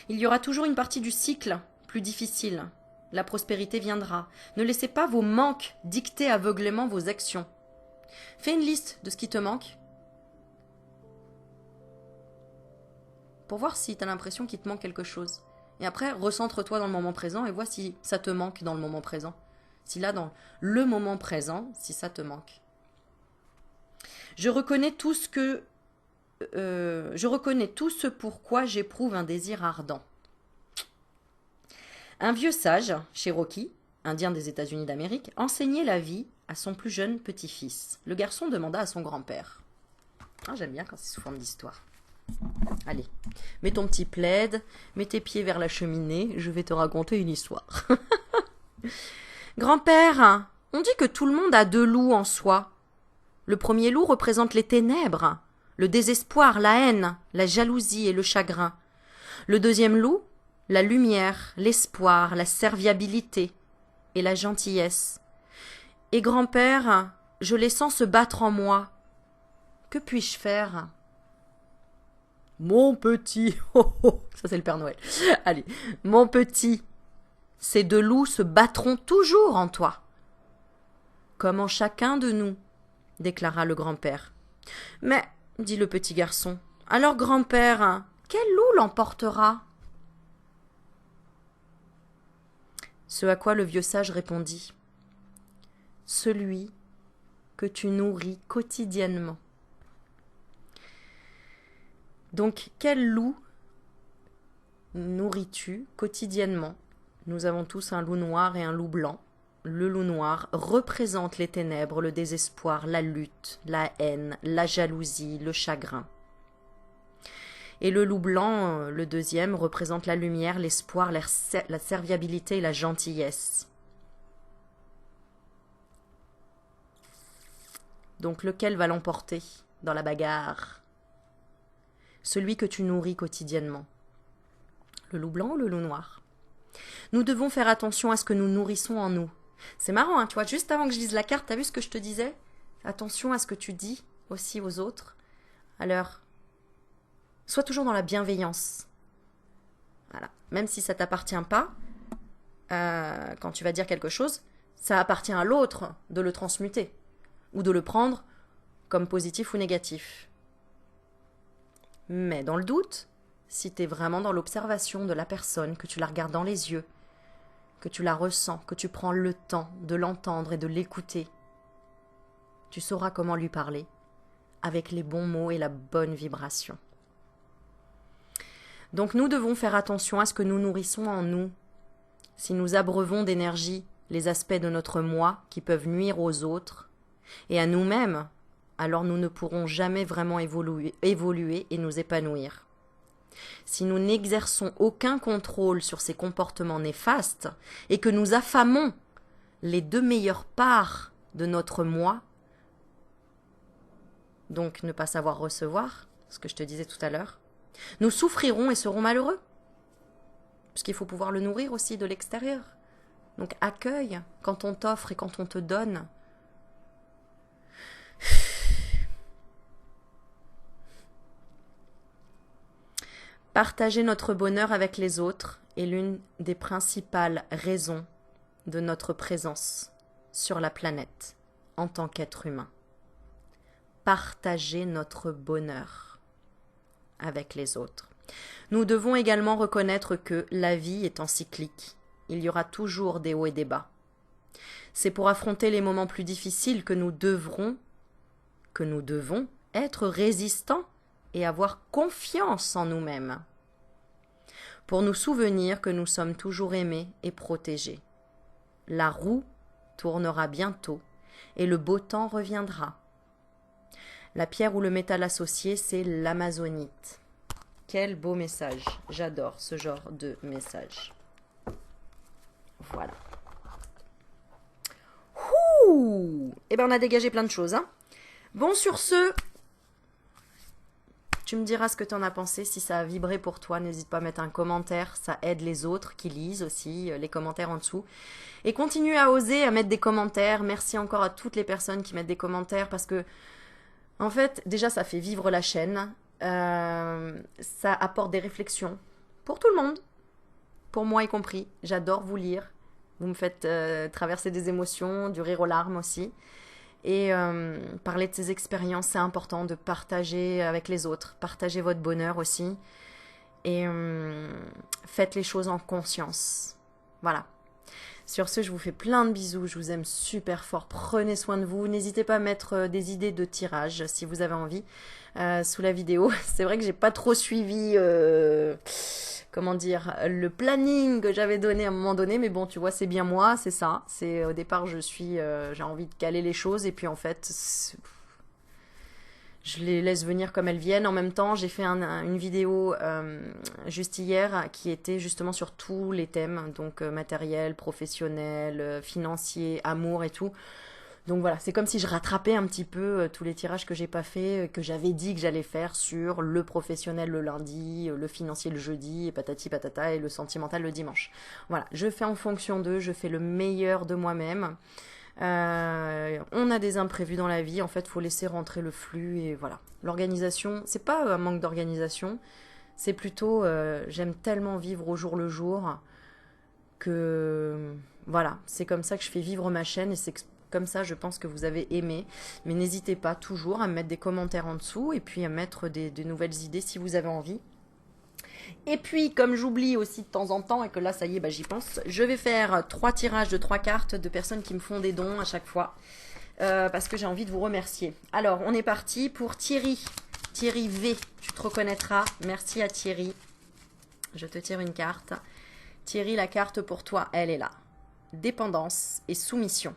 Il y aura toujours une partie du cycle plus difficile. La prospérité viendra. Ne laissez pas vos manques dicter aveuglément vos actions. Fais une liste de ce qui te manque. Pour voir si tu as l'impression qu'il te manque quelque chose. Et après, recentre-toi dans le moment présent et vois si ça te manque dans le moment présent. Si là, dans le moment présent, si ça te manque. Je reconnais tout ce que je reconnais tout ce pourquoi j'éprouve un désir ardent. Un vieux sage, Cherokee, indien des États-Unis d'Amérique, enseignait la vie à son plus jeune petit-fils. Le garçon demanda à son grand-père. Ah, j'aime bien quand c'est sous forme d'histoire. Allez, mets ton petit plaid, mets tes pieds vers la cheminée, je vais te raconter une histoire. Grand-père, on dit que tout le monde a deux loups en soi. Le premier loup représente les ténèbres, le désespoir, la haine, la jalousie et le chagrin. Le deuxième loup, la lumière, l'espoir, la serviabilité et la gentillesse. Et grand-père, je les sens se battre en moi. Que puis-je faire ? Mon petit, oh, oh, ça c'est le Père Noël. Allez, mon petit, ces deux loups se battront toujours en toi. Comme en chacun de nous, déclara le grand-père. Mais, dit le petit garçon, alors grand-père, quel loup l'emportera ? Ce à quoi le vieux sage répondit. Celui que tu nourris quotidiennement. Donc, quel loup nourris-tu quotidiennement ? Nous avons tous un loup noir et un loup blanc. Le loup noir représente les ténèbres, le désespoir, la lutte, la haine, la jalousie, le chagrin. Et le loup blanc, le deuxième, représente la lumière, l'espoir, la serviabilité et la gentillesse. Donc lequel va l'emporter dans la bagarre ? Celui que tu nourris quotidiennement. Le loup blanc ou le loup noir ? Nous devons faire attention à ce que nous nourrissons en nous. C'est marrant, hein, tu vois, juste avant que je lise la carte, t'as vu ce que je te disais ? Attention à ce que tu dis aussi aux autres. Alors, sois toujours dans la bienveillance. Voilà. Même si ça t'appartient pas, quand tu vas dire quelque chose, ça appartient à l'autre de le transmuter ou de le prendre comme positif ou négatif. Mais dans le doute, si tu es vraiment dans l'observation de la personne, que tu la regardes dans les yeux, que tu la ressens, que tu prends le temps de l'entendre et de l'écouter, tu sauras comment lui parler, avec les bons mots et la bonne vibration. Donc nous devons faire attention à ce que nous nourrissons en nous. Si nous abreuvons d'énergie les aspects de notre moi qui peuvent nuire aux autres et à nous-mêmes, alors nous ne pourrons jamais vraiment évoluer et nous épanouir. Si nous n'exerçons aucun contrôle sur ces comportements néfastes et que nous affamons les deux meilleures parts de notre moi, donc ne pas savoir recevoir, ce que je te disais tout à l'heure, nous souffrirons et serons malheureux. Parce qu'il faut pouvoir le nourrir aussi de l'extérieur. Donc accueille quand on t'offre et quand on te donne. Partager notre bonheur avec les autres est l'une des principales raisons de notre présence sur la planète en tant qu'être humain. Partager notre bonheur avec les autres. Nous devons également reconnaître que la vie étant cyclique, il y aura toujours des hauts et des bas. C'est pour affronter les moments plus difficiles que nous devons être résistants et avoir confiance en nous-mêmes. Pour nous souvenir que nous sommes toujours aimés et protégés. La roue tournera bientôt et le beau temps reviendra. La pierre ou le métal associé, c'est l'amazonite. Quel beau message. J'adore ce genre de message. Voilà. Ouh, eh ben on a dégagé plein de choses. Hein. Bon, sur ce, tu me diras ce que tu en as pensé. Si ça a vibré pour toi, n'hésite pas à mettre un commentaire. Ça aide les autres qui lisent aussi les commentaires en dessous. Et continue à oser, à mettre des commentaires. Merci encore à toutes les personnes qui mettent des commentaires parce que, en fait, déjà, ça fait vivre la chaîne. Ça apporte des réflexions pour tout le monde, pour moi y compris. J'adore vous lire, vous me faites traverser des émotions, du rire aux larmes aussi, et parler de ces expériences, c'est important de partager avec les autres, partager votre bonheur aussi, et faites les choses en conscience. Voilà. Sur ce, je vous fais plein de bisous, je vous aime super fort, prenez soin de vous. N'hésitez pas à mettre des idées de tirage si vous avez envie sous la vidéo. C'est vrai que j'ai pas trop suivi, comment dire, le planning que j'avais donné à un moment donné, mais bon, tu vois, c'est bien moi, c'est ça. C'est au départ, j'ai envie de caler les choses et puis en fait, je les laisse venir comme elles viennent. En même temps, j'ai fait une vidéo juste hier qui était justement sur tous les thèmes, donc matériel, professionnel, financier, amour et tout. Donc voilà, c'est comme si je rattrapais un petit peu tous les tirages que j'ai pas fait, que j'avais dit que j'allais faire sur le professionnel le lundi, le financier le jeudi, et patati patata, et le sentimental le dimanche. Voilà, je fais en fonction d'eux, je fais le meilleur de moi-même. On a des imprévus dans la vie, en fait, faut laisser rentrer le flux et voilà. L'organisation, c'est pas un manque d'organisation, c'est plutôt j'aime tellement vivre au jour le jour que voilà, c'est comme ça que je fais vivre ma chaîne et c'est comme ça, je pense que vous avez aimé. Mais n'hésitez pas toujours à me mettre des commentaires en dessous et puis à mettre de nouvelles idées si vous avez envie. Et puis, comme j'oublie aussi de temps en temps, et que là, ça y est, bah, j'y pense, je vais faire 3 tirages de 3 cartes de personnes qui me font des dons à chaque fois. Parce que j'ai envie de vous remercier. Alors, on est parti pour Thierry. Thierry V, tu te reconnaîtras. Merci à Thierry. Je te tire une carte. Thierry, la carte pour toi, elle est là. Dépendance et soumission.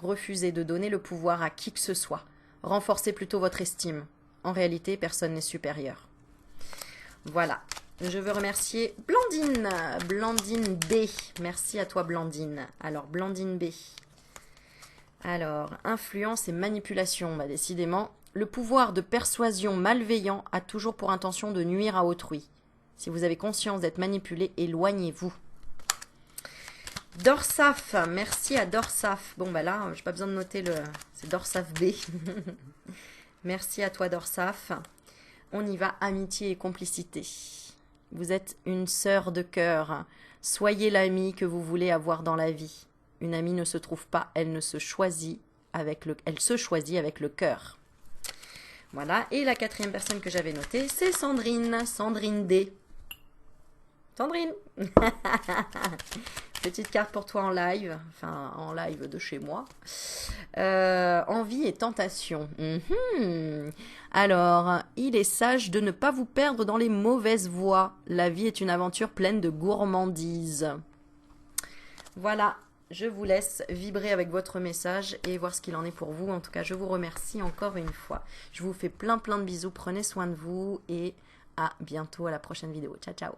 Refusez de donner le pouvoir à qui que ce soit. Renforcez plutôt votre estime. En réalité, personne n'est supérieur. Voilà. Je veux remercier Blandine. Blandine B. Merci à toi, Blandine. Alors, Blandine B. Alors, influence et manipulation. Bah, décidément, le pouvoir de persuasion malveillant a toujours pour intention de nuire à autrui. Si vous avez conscience d'être manipulé, éloignez-vous. Dorsaf, merci à Dorsaf. Bon, bah là, j'ai pas besoin de noter le... C'est Dorsaf B. Merci à toi, Dorsaf. On y va, amitié et complicité. Vous êtes une sœur de cœur. Soyez l'amie que vous voulez avoir dans la vie. Une amie ne se trouve pas, elle se choisit avec le cœur. Voilà, et la 4e personne que j'avais notée, c'est Sandrine. Sandrine D. Sandrine. Petite carte pour toi en live, enfin en live de chez moi. Envie et tentation. Alors, il est sage de ne pas vous perdre dans les mauvaises voies. La vie est une aventure pleine de gourmandise. Voilà, je vous laisse vibrer avec votre message et voir ce qu'il en est pour vous. En tout cas, je vous remercie encore une fois. Je vous fais plein de bisous, prenez soin de vous et à bientôt à la prochaine vidéo. Ciao, ciao.